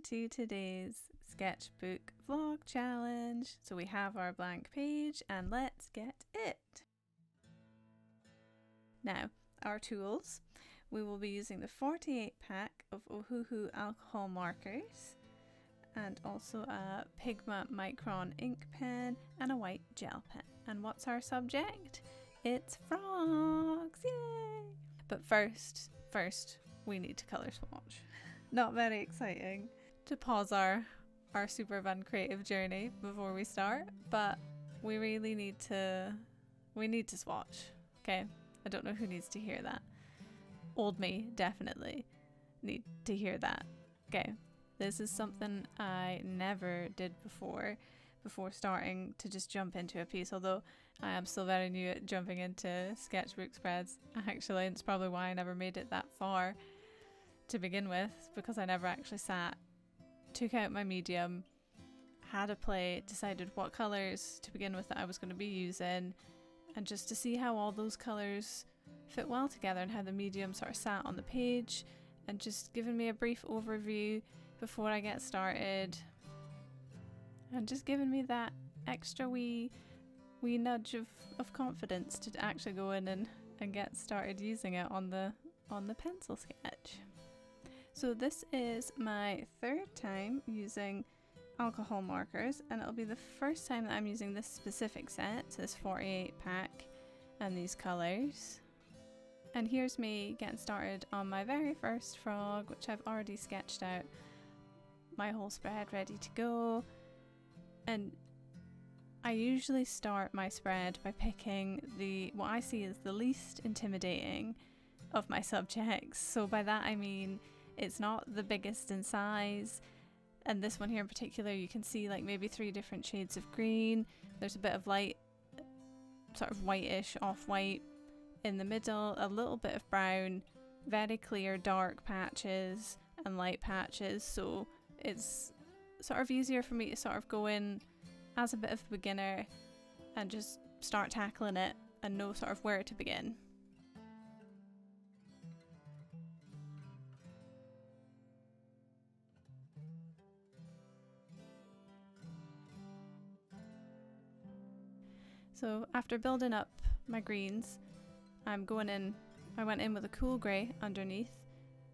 to today's sketchbook vlog challenge. So we have our blank page and let's get it. Now, our tools. We will be using the 48 pack of Ohuhu alcohol markers and also a Pigma micron ink pen and a white gel pen. And what's our subject? It's frogs! Yay! But first we need to colour swatch. Not very exciting to pause our super fun creative journey before we start, but we really need to swatch. Okay, I don't know who needs to hear that. Old me definitely need to hear that. Okay, this is something I never did before starting to just jump into a piece, although I am still very new at jumping into sketchbook spreads. Actually, it's probably why I never made it that far to begin with, because I never actually sat, took out my medium, had a play, decided what colours to begin with that I was going to be using, and just to see how all those colours fit well together and how the medium sort of sat on the page, and just giving me a brief overview before I get started, and just giving me that extra wee nudge of confidence to actually go in and get started using it on the pencil sketch. So this is my third time using alcohol markers, and it'll be the first time that I'm using this specific set, so this 48 pack and these colours. And here's me getting started on my very first frog, which I've already sketched out my whole spread ready to go. And I usually start my spread by picking what I see as the least intimidating of my subjects. So by that I mean it's not the biggest in size, and this one here in particular you can see like maybe 3 different shades of green. There's a bit of light, sort of whitish off-white in the middle, a little bit of brown, very clear dark patches and light patches, so it's sort of easier for me to sort of go in as a bit of a beginner and just start tackling it and know sort of where to begin. So after building up my greens, I went in with a cool grey underneath,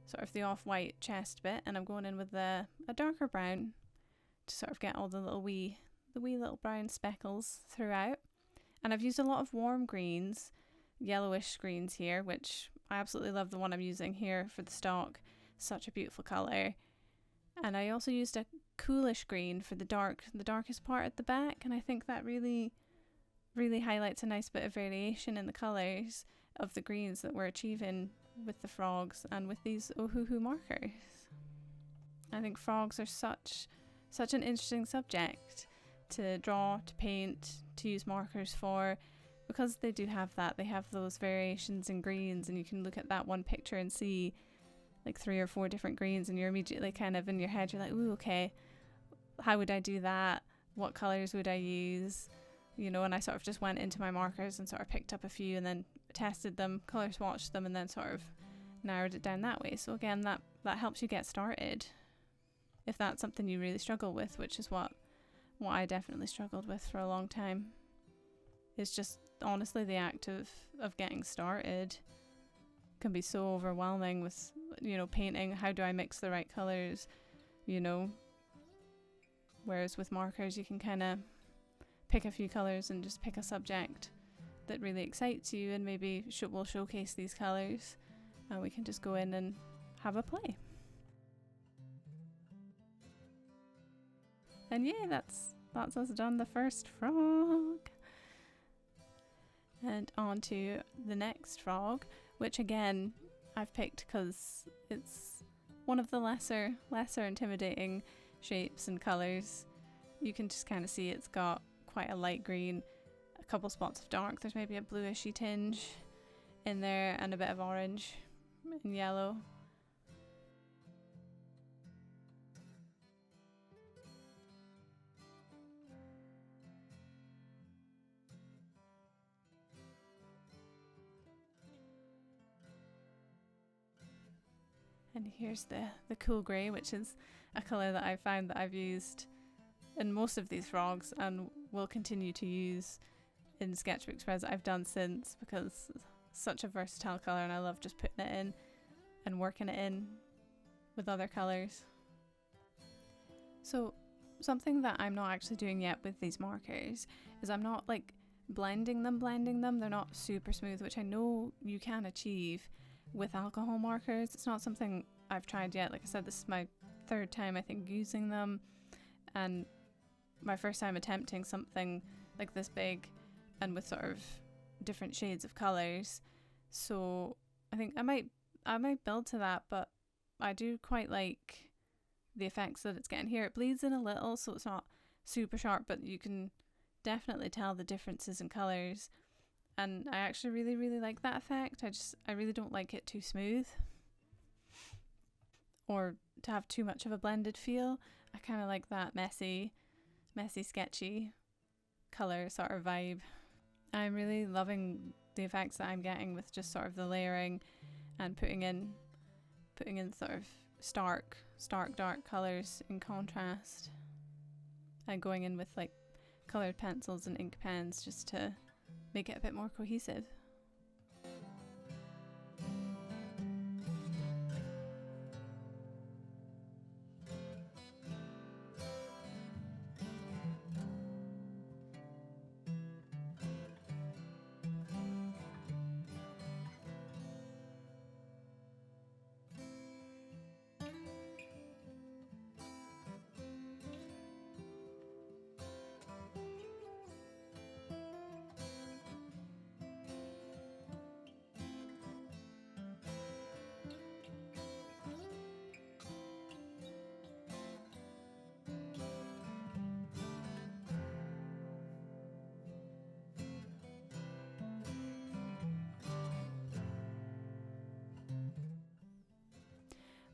sort of the off-white chest bit, and I'm going in with a darker brown to sort of get all the wee little brown speckles throughout. And I've used a lot of warm greens, yellowish greens here, which I absolutely love the one I'm using here for the stock. Such a beautiful colour. And I also used a coolish green for the darkest part at the back, and I think that really highlights a nice bit of variation in the colours of the greens that we're achieving with the frogs and with these Ohuhu markers. I think frogs are such an interesting subject to draw, to paint, to use markers for, because they do have that. They have those variations in greens, and you can look at that one picture and see like 3 or 4 different greens, and you're immediately kind of in your head, you're like, ooh, okay, how would I do that? What colours would I use? You know, and I sort of just went into my markers and sort of picked up a few and then tested them, colour swatched them, and then sort of narrowed it down that way. So again, that helps you get started if that's something you really struggle with, which is what I definitely struggled with for a long time. It's just honestly the act of getting started can be so overwhelming with, you know, painting. How do I mix the right colours, you know? Whereas with markers you can kind of pick a few colours and just pick a subject that really excites you, and maybe we'll showcase these colours and we can just go in and have a play. And yeah, that's us done the first frog. And on to the next frog, which again I've picked because it's one of the lesser intimidating shapes and colours. You can just kind of see it's got quite a light green, a couple spots of dark, there's maybe a bluishy tinge in there, and a bit of orange and yellow. And here's the cool grey, which is a colour that I found that I've used in most of these frogs and will continue to use in sketchbook spreads that I've done since, because it's such a versatile colour and I love just putting it in and working it in with other colours. So something that I'm not actually doing yet with these markers is I'm not like blending them. They're not super smooth, which I know you can achieve with alcohol markers. It's not something I've tried yet. Like I said, this is my third time I think using them, and my first time attempting something like this big and with sort of different shades of colours. So I think I might build to that, but I do quite like the effects that it's getting here. It bleeds in a little, so it's not super sharp, but you can definitely tell the differences in colours, and I actually really like that effect. I really don't like it too smooth or to have too much of a blended feel. I kind of like that messy sketchy colour sort of vibe. I'm really loving the effects that I'm getting with just sort of the layering and putting in sort of stark dark colours in contrast, and going in with like coloured pencils and ink pens just to make it a bit more cohesive.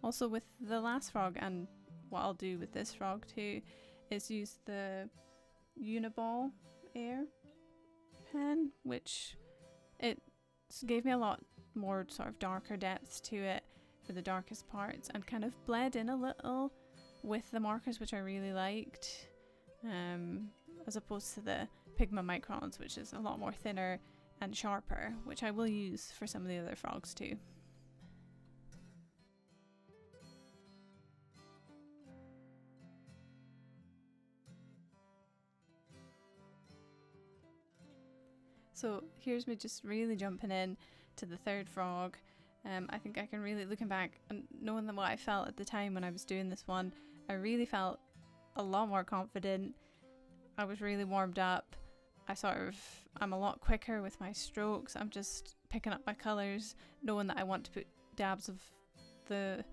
Also with the last frog, and what I'll do with this frog too, is use the Uniball Air pen, which it gave me a lot more sort of darker depths to it for the darkest parts, and kind of bled in a little with the markers, which I really liked, as opposed to the Pigma microns, which is a lot more thinner and sharper, which I will use for some of the other frogs too. So here's me just really jumping in to the third frog. I think I can really, looking back and knowing what I felt at the time when I was doing this one, I really felt a lot more confident. I was really warmed up. I'm a lot quicker with my strokes. I'm just picking up my colours, knowing that I want to put dabs of the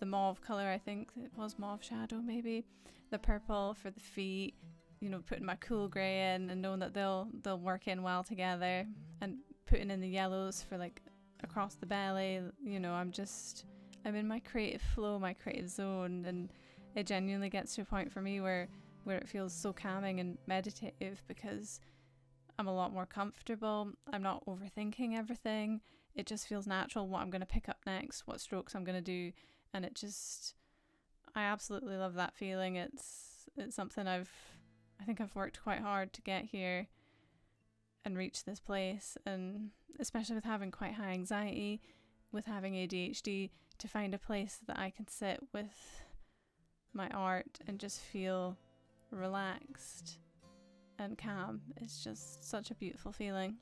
mauve colour, I think it was mauve shadow maybe, the purple for the feet, you know, putting my cool grey in and knowing that they'll work in well together, and putting in the yellows for like across the belly. You know, I'm in my creative flow, my creative zone, and it genuinely gets to a point for me where it feels so calming and meditative, because I'm a lot more comfortable. I'm not overthinking everything. It just feels natural what I'm going to pick up next, what strokes I'm going to do, and I absolutely love that feeling. It's something I think I've worked quite hard to get here and reach this place, and especially with having quite high anxiety, with having ADHD, to find a place that I can sit with my art and just feel relaxed and calm. It's just such a beautiful feeling.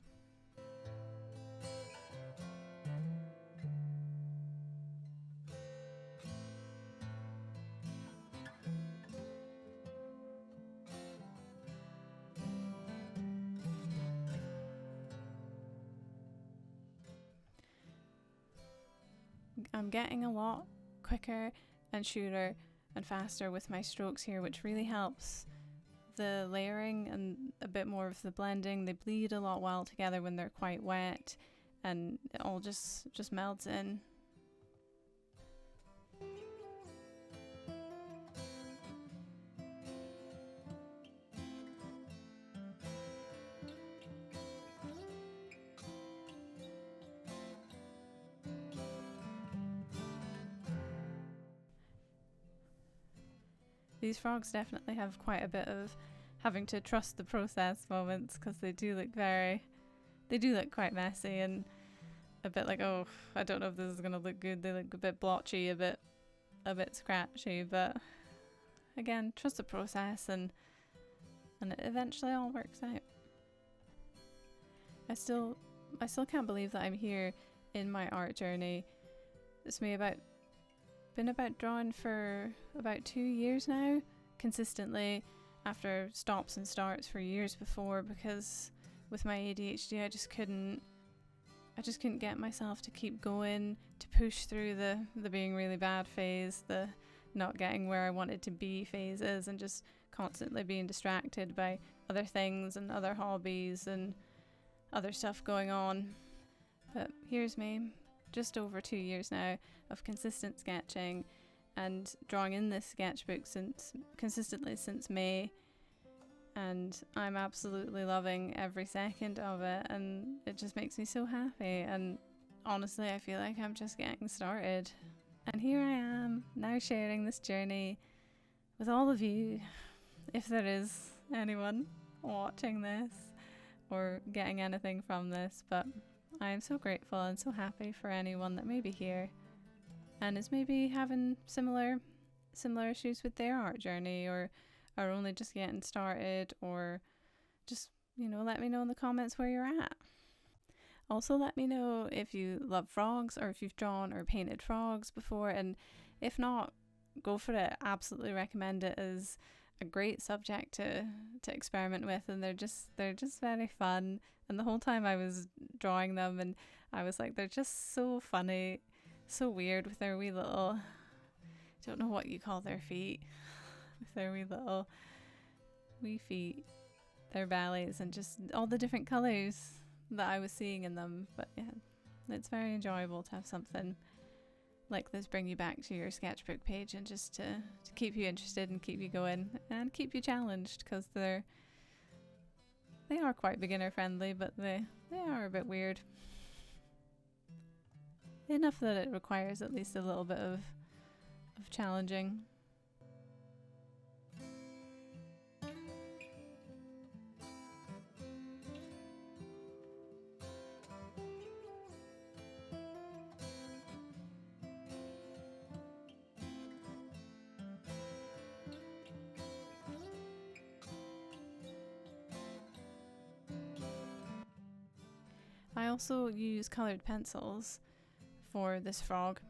I'm getting a lot quicker and shorter and faster with my strokes here, which really helps the layering and a bit more of the blending. They bleed a lot well together when they're quite wet, and it all just melts in. these frogs definitely have quite a bit of having to trust the process moments, because they do look quite messy and a bit like, oh, I don't know if this is going to look good. They look a bit blotchy, a bit scratchy, but again, trust the process and it eventually all works out. I still can't believe that I'm here in my art journey. It's been about drawing for about 2 years now, consistently, after stops and starts for years before, because with my ADHD I just couldn't get myself to keep going, to push through the being really bad phase, the not getting where I wanted to be phases, and just constantly being distracted by other things and other hobbies and other stuff going on. But here's me, just over 2 years now of consistent sketching and drawing in this sketchbook consistently since May, and I'm absolutely loving every second of it, and it just makes me so happy. And honestly, I feel like I'm just getting started, and here I am now sharing this journey with all of you, if there is anyone watching this or getting anything from this. But I am so grateful and so happy for anyone that may be here and is maybe having similar issues with their art journey, or are only just getting started, or just, let me know in the comments where you're at. Also, let me know if you love frogs, or if you've drawn or painted frogs before, and if not, go for it. Absolutely recommend it as a great subject to experiment with, and they're just very fun. And the whole time I was drawing them, and I was like, they're just so funny, so weird with their wee little, I don't know what you call their feet, with their wee feet, their bellies, and just all the different colours that I was seeing in them. But yeah, it's very enjoyable to have something like this bring you back to your sketchbook page, and just to keep you interested and keep you going and keep you challenged, because they are quite beginner friendly, but they are a bit weird enough that it requires at least a little bit of challenging. I also use coloured pencils for this frog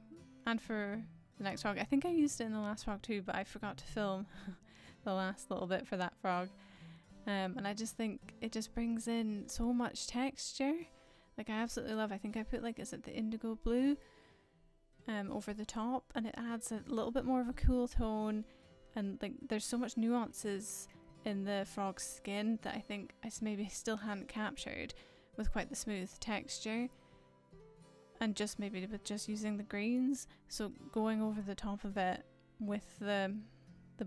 and for the next frog. I think I used it in the last frog too, but I forgot to film the last little bit for that frog. And I just think it just brings in so much texture. Like, I absolutely love, I think I put the indigo blue over the top, and it adds a little bit more of a cool tone, and there's so much nuances in the frog's skin that I think I maybe still hadn't captured with quite the smooth texture, and just maybe with just using the greens. So going over the top of it with the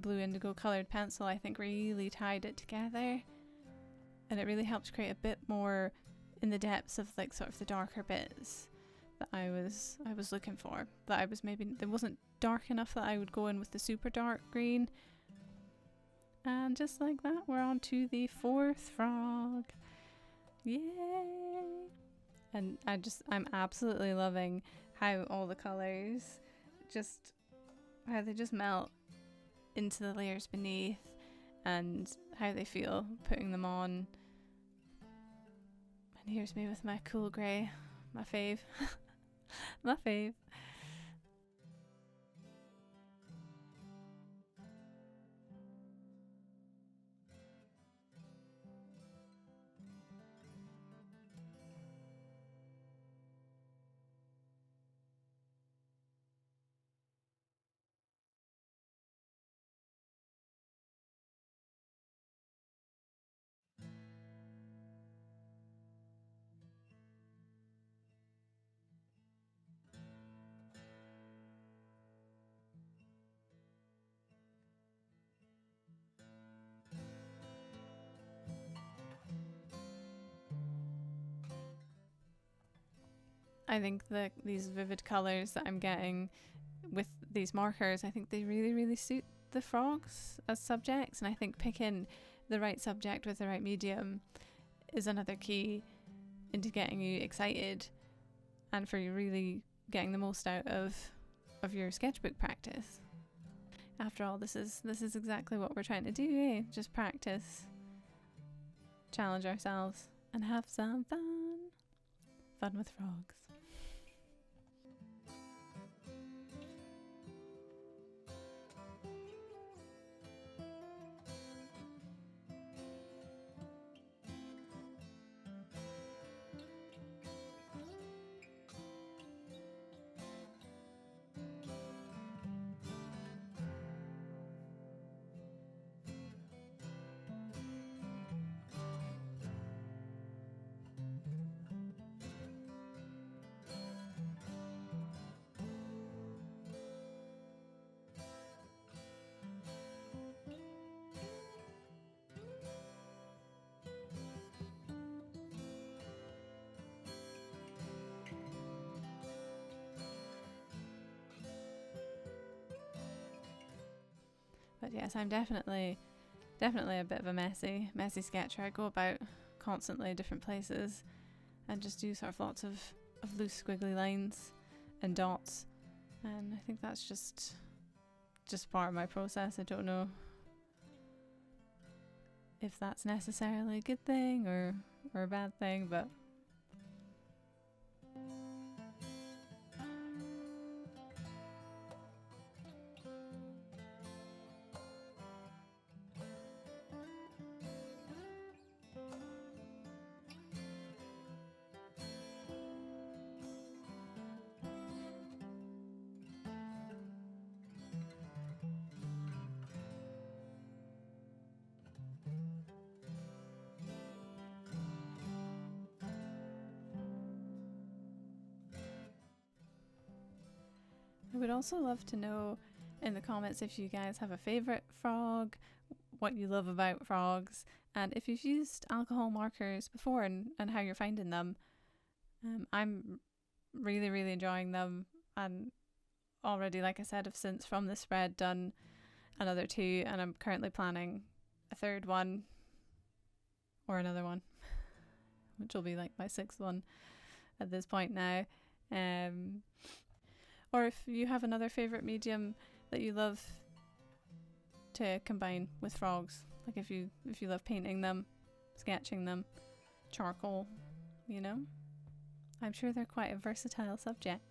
blue indigo coloured pencil, I think really tied it together, and it really helped create a bit more in the depths of sort of the darker bits that I was looking for. That I was it wasn't dark enough that I would go in with the super dark green. And just like that, we're on to the 4th frog. Yay! And I'm absolutely loving how all the colours how they just melt into the layers beneath, and how they feel putting them on. And here's me with my cool grey, my fave. My fave. I think these vivid colours that I'm getting with these markers, I think they really, really suit the frogs as subjects, and I think picking the right subject with the right medium is another key into getting you excited and for you really getting the most out of your sketchbook practice. After all, this is exactly what we're trying to do, eh? Just practice, challenge ourselves, and have some fun with frogs. But yes, I'm definitely a bit of a messy sketcher. I go about constantly different places and just do sort of lots of loose squiggly lines and dots, and I think that's just part of my process. I don't know if that's necessarily a good thing or a bad thing, but I would also love to know in the comments if you guys have a favourite frog, what you love about frogs, and if you've used alcohol markers before and how you're finding them. I'm really, really enjoying them, and already, like I said, have since from the spread done another 2, and I'm currently planning a 3rd one or another one, which will be like my 6th one at this point now. Or if you have another favourite medium that you love to combine with frogs, like if you love painting them, sketching them, charcoal, you know, I'm sure they're quite a versatile subject.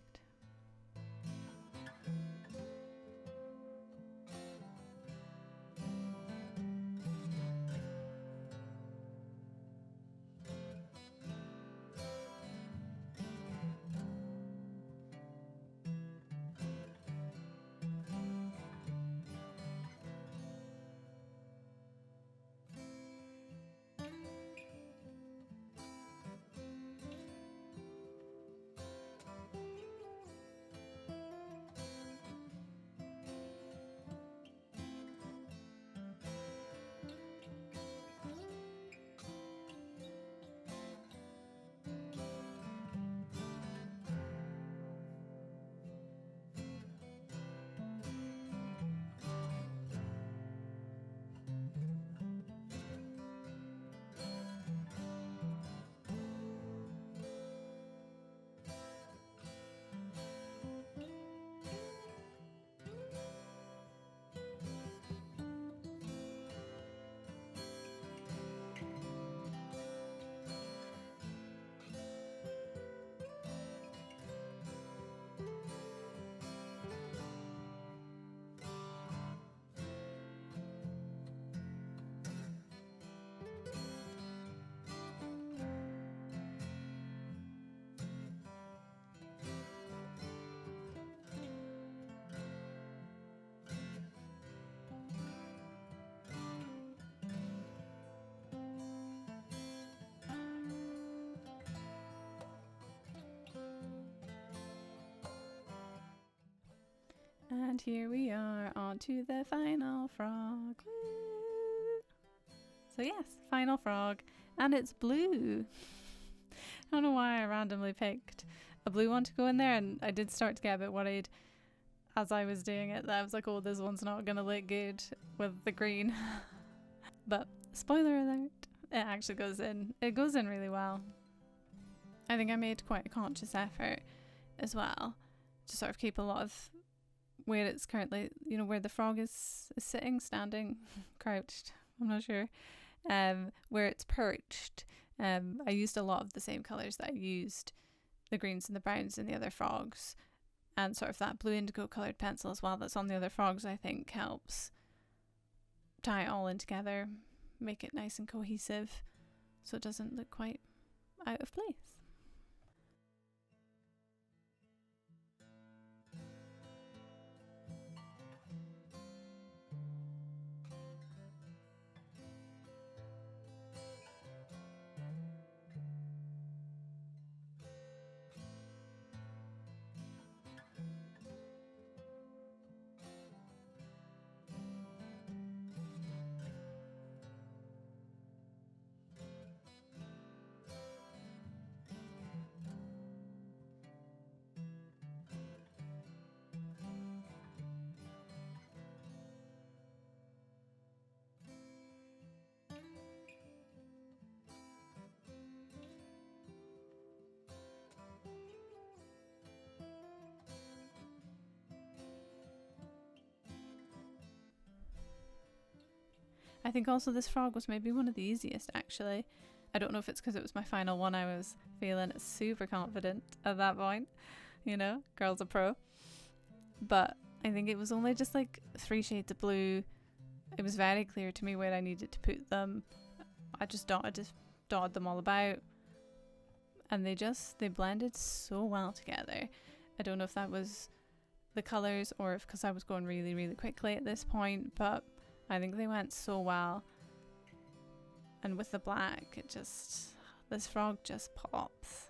And here we are on to the final frog. Woo! So yes, final frog, and it's blue. I don't know why I randomly picked a blue one to go in there, and I did start to get a bit worried as I was doing it that I was like, oh, this one's not gonna look good with the green. But spoiler alert, it actually goes in. It goes in really well. I think I made quite a conscious effort as well to sort of keep a lot of where it's currently, you know, where the frog is sitting, standing, crouched, I'm not sure, where it's perched. I used a lot of the same colours that I used, the greens and the browns in the other frogs, and sort of that blue indigo coloured pencil as well that's on the other frogs, I think helps tie it all in together, make it nice and cohesive so it doesn't look quite out of place. I think also this frog was maybe one of the easiest actually. I don't know if it's because it was my final one. I was feeling super confident at that point, you know, girl's a pro. But I think it was only just like 3 shades of blue. It was very clear to me where I needed to put them. I just dotted them all about, and they blended so well together. I don't know if that was the colours or if because I was going really, really quickly at this point, but I think they went so well. And with the black, this frog just pops.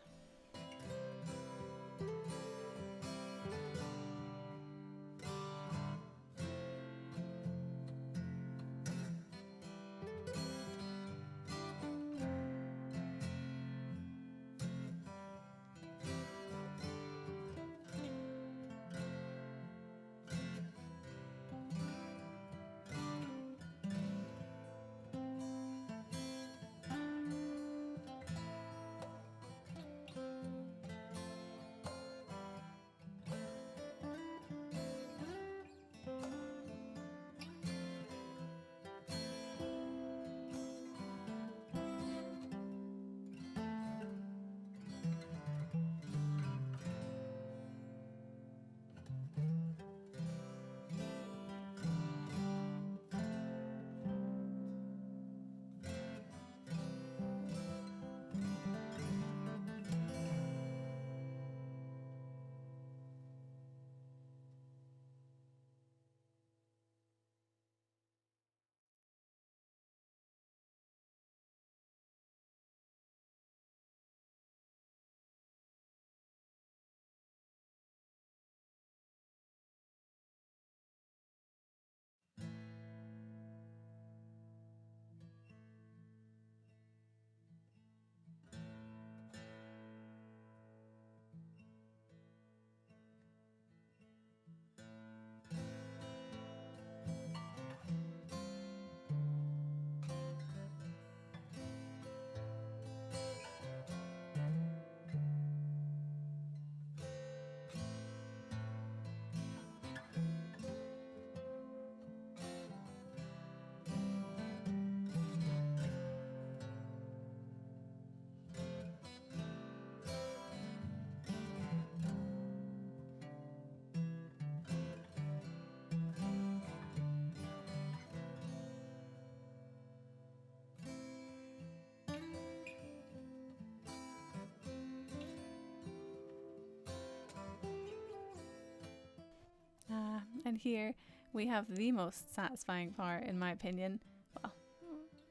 And here we have the most satisfying part, in my opinion. Well,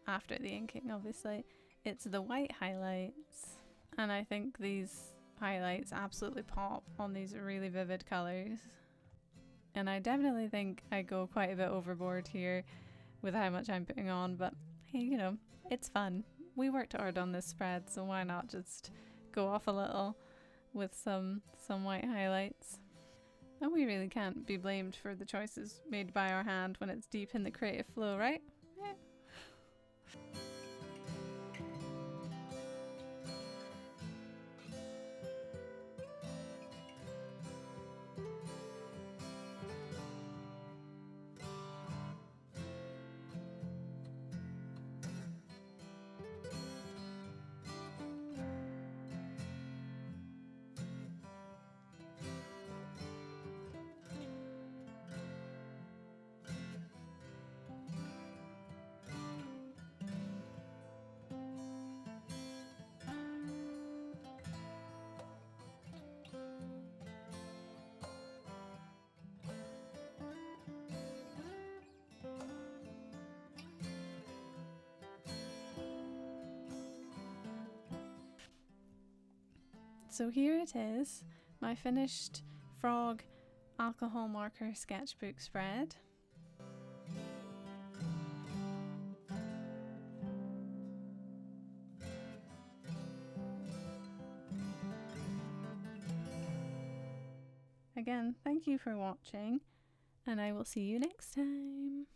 after the inking, obviously. It's the white highlights. And I think these highlights absolutely pop on these really vivid colours. And I definitely think I go quite a bit overboard here with how much I'm putting on. But hey, you know, it's fun. We worked hard on this spread, so why not just go off a little with some white highlights. And we really can't be blamed for the choices made by our hand when it's deep in the creative flow, right? Yeah. So here it is, my finished frog alcohol marker sketchbook spread. Again, thank you for watching, and I will see you next time.